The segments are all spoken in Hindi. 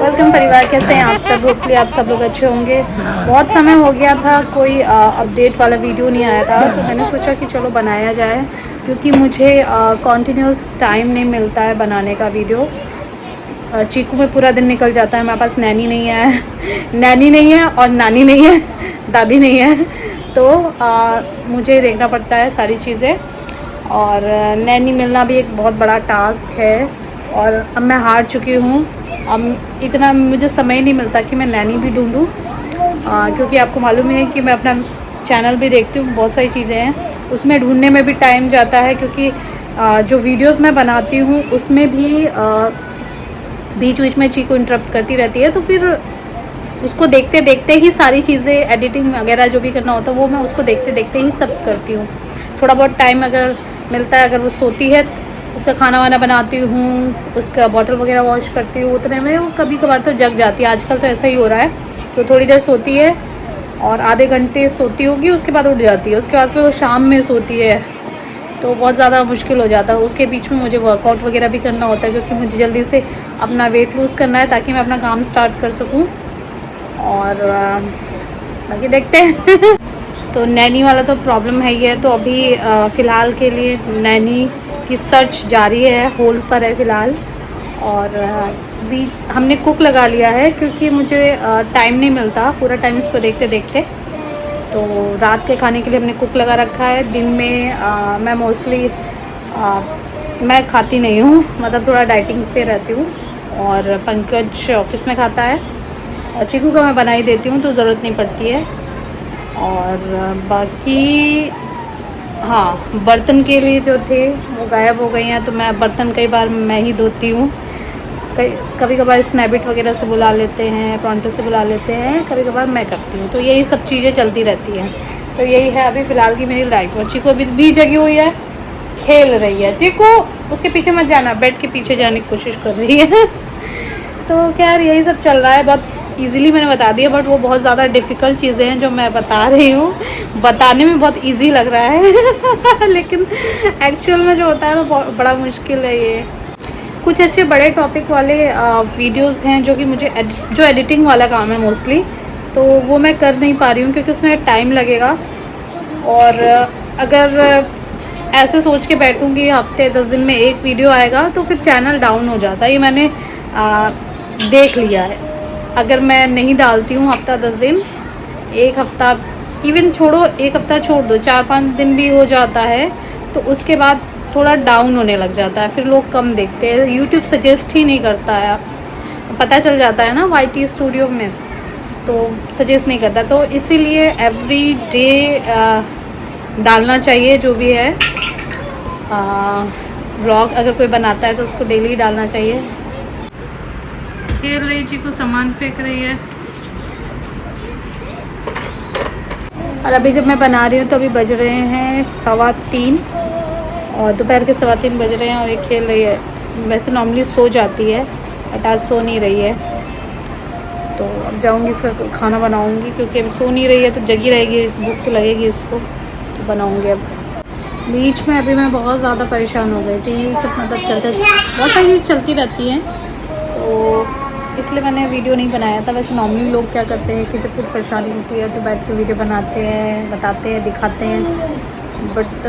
वेलकम परिवार, कैसे हैं आप सब। होपफुली आप सब लोग अच्छे होंगे। बहुत समय हो गया था, कोई अपडेट वाला वीडियो नहीं आया था, तो मैंने सोचा कि चलो बनाया जाए, क्योंकि मुझे कॉन्टिन्यूस टाइम नहीं मिलता है बनाने का वीडियो। चीकू में पूरा दिन निकल जाता है, मेरे पास नैनी नहीं है नैनी नहीं है और नानी नहीं है, दादी नहीं है, तो मुझे देखना पड़ता है सारी चीज़ें। और नैनी मिलना भी एक बहुत बड़ा टास्क है, और अब मैं हार चुकी हूँ। अब इतना मुझे समय नहीं मिलता कि मैं नैनी भी ढूंढूं, क्योंकि आपको मालूम ही है कि मैं अपना चैनल भी देखती हूँ, बहुत सारी चीज़ें हैं, उसमें ढूंढने में भी टाइम जाता है, क्योंकि जो वीडियोस मैं बनाती हूँ उसमें भी बीच बीच में चीकू इंटरप्ट करती रहती है, तो फिर उसको देखते देखते ही सारी चीज़ें, एडिटिंग वगैरह जो भी करना होता है वो मैं उसको देखते देखते ही सब करती हूँ। थोड़ा बहुत टाइम अगर मिलता है, अगर वो सोती है, उसका खाना वाना बनाती हूँ, उसका बॉटल वगैरह वॉश करती हूँ, उतने में वो कभी कभार तो जग जाती है। आजकल तो ऐसा ही हो रहा है, तो थोड़ी देर सोती है और आधे घंटे सोती होगी, उसके बाद उठ जाती है, उसके बाद फिर वो शाम में सोती है, तो बहुत ज़्यादा मुश्किल हो जाता है। उसके बीच में मुझे वर्कआउट वगैरह भी करना होता है, क्योंकि मुझे जल्दी से अपना वेट लूज़ करना है, ताकि मैं अपना काम स्टार्ट कर सकूँ। और बाकी देखते हैं तो नैनी वाला तो प्रॉब्लम है ही है, तो अभी फ़िलहाल के लिए नैनी की सर्च जारी है, होल्ड पर है फ़िलहाल। और भी हमने कुक लगा लिया है, क्योंकि मुझे टाइम नहीं मिलता पूरा टाइम इसको देखते देखते, तो रात के खाने के लिए हमने कुक लगा रखा है। दिन में मैं मोस्टली मैं खाती नहीं हूँ, मतलब थोड़ा डाइटिंग पे रहती हूँ, और पंकज ऑफिस में खाता है, और चीकू का मैं बना ही देती हूँ, तो ज़रूरत नहीं पड़ती है। और बाकी हाँ, बर्तन के लिए जो थे वो गायब हो गए हैं, तो मैं बर्तन कई बार मैं ही धोती हूँ। कभी कभार स्नैबिट वगैरह से बुला लेते हैं, प्रॉन्टो से बुला लेते हैं, कभी कभार मैं करती हूँ, तो यही सब चीज़ें चलती रहती हैं। तो यही है अभी फ़िलहाल की मेरी लाइफ। और चीकू अभी भी जगी हुई है, खेल रही है। चीकू, उसके पीछे मत जाना, बेड के पीछे जाने की कोशिश कर रही है तो खैर यही सब चल रहा है। बहुत इजीली मैंने बता दिया, बट वो बहुत ज़्यादा डिफ़िकल्ट चीज़ें हैं जो मैं बता रही हूँ। बताने में बहुत इजी लग रहा है लेकिन एक्चुअल में जो होता है वो बड़ा मुश्किल है। ये कुछ अच्छे बड़े टॉपिक वाले वीडियोस हैं जो कि मुझे जो एडिटिंग वाला काम है मोस्टली, तो वो मैं कर नहीं पा रही हूँ, क्योंकि उसमें टाइम लगेगा। और अगर ऐसे सोच के बैठूँगी हफ्ते 10 दिन में एक वीडियो आएगा, तो फिर चैनल डाउन हो जाता है। ये मैंने देख लिया है। अगर मैं नहीं डालती हूँ हफ्ता 10 दिन, एक हफ्ता इवन छोड़ो, एक हफ्ता छोड़ दो, 4-5 दिन भी हो जाता है, तो उसके बाद थोड़ा डाउन होने लग जाता है, फिर लोग कम देखते हैं, यूट्यूब सजेस्ट ही नहीं करता है। पता चल जाता है ना YT स्टूडियो में, तो सजेस्ट नहीं करता, तो इसीलिए एवरी डे डालना चाहिए जो भी है। व्लॉग अगर कोई बनाता है तो उसको डेली डालना चाहिए। खेल रही चीकू, सामान फेंक रही है। और अभी जब मैं बना रही हूँ तो अभी बज रहे हैं 3:15, और दोपहर के 3:15 बज रहे हैं, और ये खेल रही है। वैसे नॉर्मली सो जाती है, बट आज सो नहीं रही है, तो अब जाऊँगी इसका खाना बनाऊँगी, क्योंकि अब सो नहीं रही है तो जगी रहेगी, भूख तो लगेगी इसको, तो बनाऊँगी अब। बीच में अभी मैं बहुत ज़्यादा परेशान हो गई थी, यही सब मतलब चलते, बहुत सारी चीज़ चलती रहती हैं, तो इसलिए मैंने वीडियो नहीं बनाया था। वैसे नॉर्मली लोग क्या करते हैं कि जब कुछ परेशानी होती है तो बैठ के वीडियो बनाते हैं, बताते हैं, दिखाते हैं, बट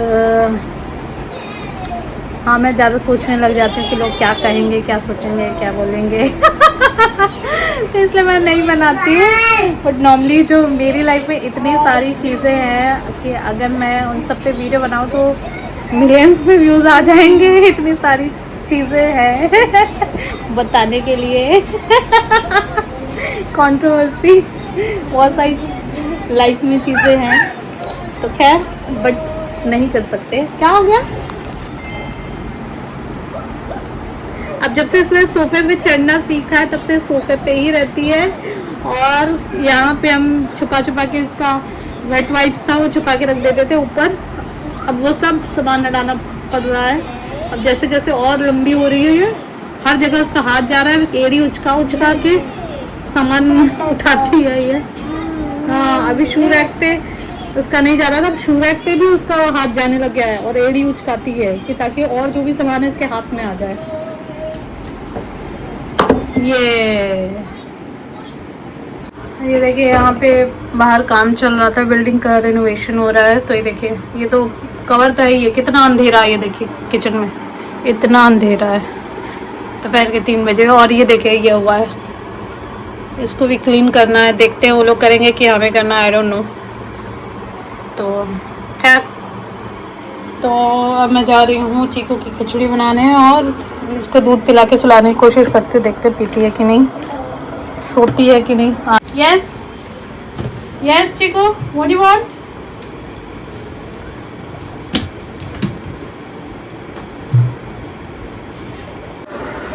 हाँ, मैं ज़्यादा सोचने लग जाती हूँ कि लोग क्या कहेंगे, क्या सोचेंगे, क्या बोलेंगे तो इसलिए मैं नहीं बनाती हूँ। बट नॉर्मली जो मेरी लाइफ में इतनी सारी चीज़ें हैं कि अगर मैं उन सब पे वीडियो बनाऊँ तो मिलियंस में व्यूज़ आ जाएंगे, इतनी सारी चीज़ें हैं बताने के लिए कंट्रोवर्सी, बहुत सारी लाइफ में चीज़ें हैं, तो खैर बट नहीं कर सकते। क्या हो गया? अब जब से इसने सोफे पे चढ़ना सीखा है, तब से सोफे पे ही रहती है, और यहाँ पे हम छुपा छुपा के, इसका वेट वाइप्स था वो छुपा के रख देते थे ऊपर, अब वो सब सामान हटाना पड़ रहा है। अब जैसे जैसे और लंबी हो रही है ये, हर जगह उसका हाथ जा रहा है, एड़ी उचका उचका के सामान उठाती है ये। हाँ, अभी शू रैक पे उसका नहीं जा रहा था, अब शू रैक पे भी उसका हाथ जाने लग गया है, और एड़ी उचकाती है कि ताकि और जो भी सामान है इसके हाथ में आ जाए। ये ये देखिए यहाँ पे बाहर काम चल रहा था, बिल्डिंग का रेनोवेशन हो रहा है। तो ये देखिए, ये तो कवर तो है ही है। कितना अंधेरा है ये देखिए, किचन में इतना अंधेरा है, दोपहर के 3 बजे। और ये देखिए ये हुआ है, इसको भी क्लीन करना है। देखते हैं वो लोग करेंगे कि हमें करना है, आई डोंट नो। तो खैर, तो अब मैं जा रही हूँ चीकू की खिचड़ी बनाने और इसको दूध पिला के सुलाने की कोशिश करती हूँ। देखते पीती है कि नहीं, सोती है कि नहीं। Yes yes Cheeku, what do you want?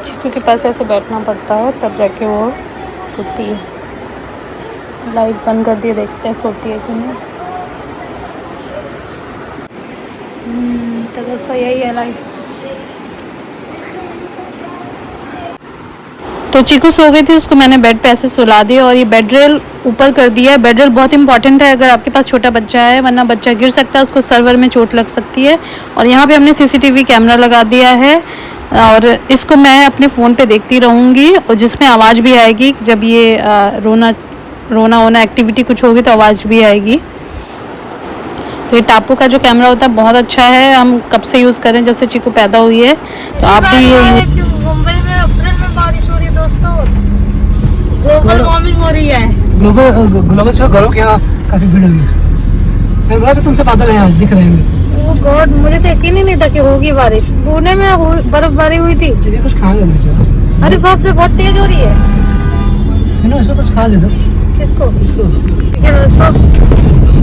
Cheeku के पास ऐसे बैठना पड़ता है तब जाके वो सोती है। लाइट बंद कर दिए, देखते हैं सोती है कि नहीं। तो दोस्तों यही है लाइफ। तो चीकू सो गई थी, उसको मैंने बेड पे ऐसे सुला दिया और ये बेड रेल ऊपर कर दिया है। बेड रेल बहुत इंपॉर्टेंट है अगर आपके पास छोटा बच्चा है, वरना बच्चा गिर सकता है, उसको सर्वर में चोट लग सकती है। और यहाँ पे हमने सीसीटीवी कैमरा लगा दिया है और इसको मैं अपने फ़ोन पे देखती रहूँगी और जिसमें आवाज़ भी आएगी। जब ये रोना एक्टिविटी कुछ होगी तो आवाज़ भी आएगी। तो ये टापू का जो कैमरा होता है बहुत अच्छा है, हम कब से यूज़ करें, जब से चीकू पैदा हुई है। तो आप भी ये मुंबई में अप्रैल में बारिश हो रही है दोस्तों, ग्लोबल वार्मिंग हो रही है। ग्लोबल छोड़ करो क्या, काफी भीड़ होगी। मैं बोला था तुमसे बादल है आज दिख रहे हैं। ओह गॉड, मुझे तो यकीन ही नहीं था कि होगी बारिश। पुणे में बर्फबारी हुई थी। तुझे कुछ खाने दे बेचारा। अरे बाप रे, बहुत तेज हो रही है। मैंने इसको कुछ खा दे दो। किसको? इसको। ठीक है दोस्तों,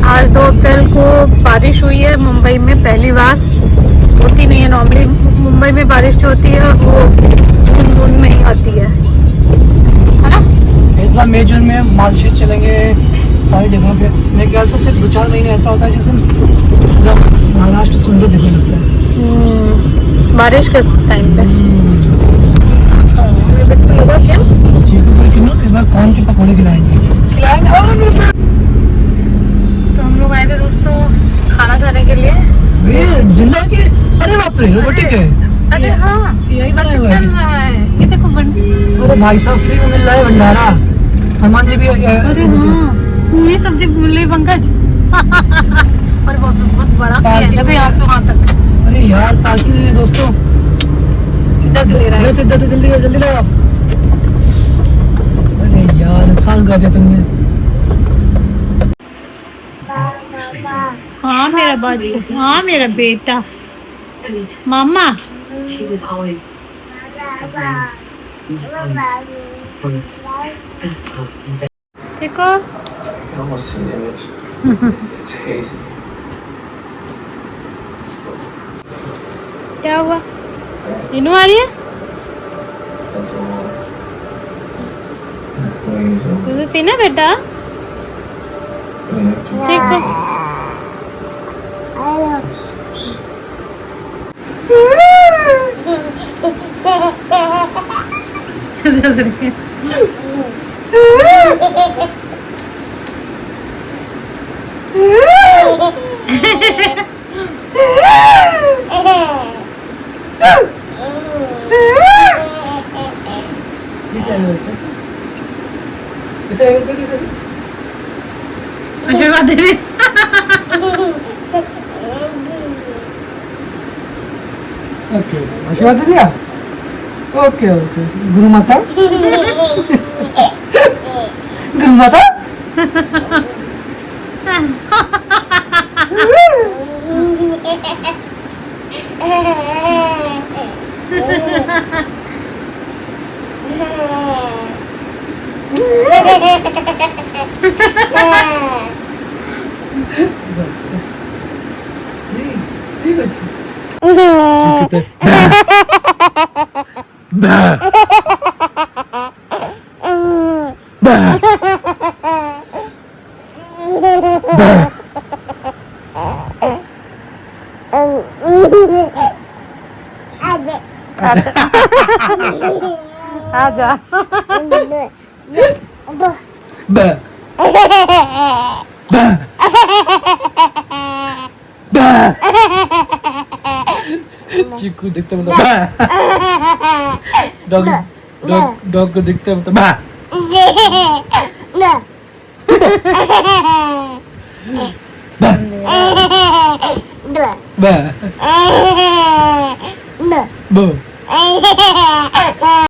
आज 2 अप्रैल को बारिश हुई है मुंबई में, पहली बार। होती नहीं है नॉर्मली मुंबई में बारिश जो होती है वो जून में ही आती है ना। इस बार मई जून में मालशेज चलेंगे सारी जगहों पे। मेरे ख्याल से सिर्फ 2-4 महीने ऐसा होता है जिस दिन पूरा महाराष्ट्र सुंदर दिखने लगता है बारिश के टाइम पे। एक बार कौन के पकौड़े खिलाएंगे। तो हम लोग आए थे दोस्तों खाना खाने के लिए। जिंदा के, अरे बाप रे, रोबोटिक है। अरे हाँ, यही बस बनाया हुआ चल रहा है। ये देखो अरे भाई साहब, फ्री में मिल रहा है भंडारा। हनुमान जी भी। अरे हाँ, पूरी सब्जी मिल रही पंकज। और बहुत बड़ा है, देखो यहाँ से वहाँ तक। अरे यार, पार्किंग नहीं है दोस्तों। 10 ले रहा है। 10 जल्दी जल्दी लगाओ। अरे यार, नुकसान कर दिया तुमने। हाँ मेरा बच्चा, हाँ मेरा बेटा, मामा। देखो क्या हुआ, इनू आ रही है? तुझे पीना बेटा? देखो आशीर्वाद देवी। ओके, आशीर्वाद दे दिया। ओके ओके, गुरु माता। गुरु माता। आजा। चीकू दिखते मतलब डॉग को दिखते मतलब बे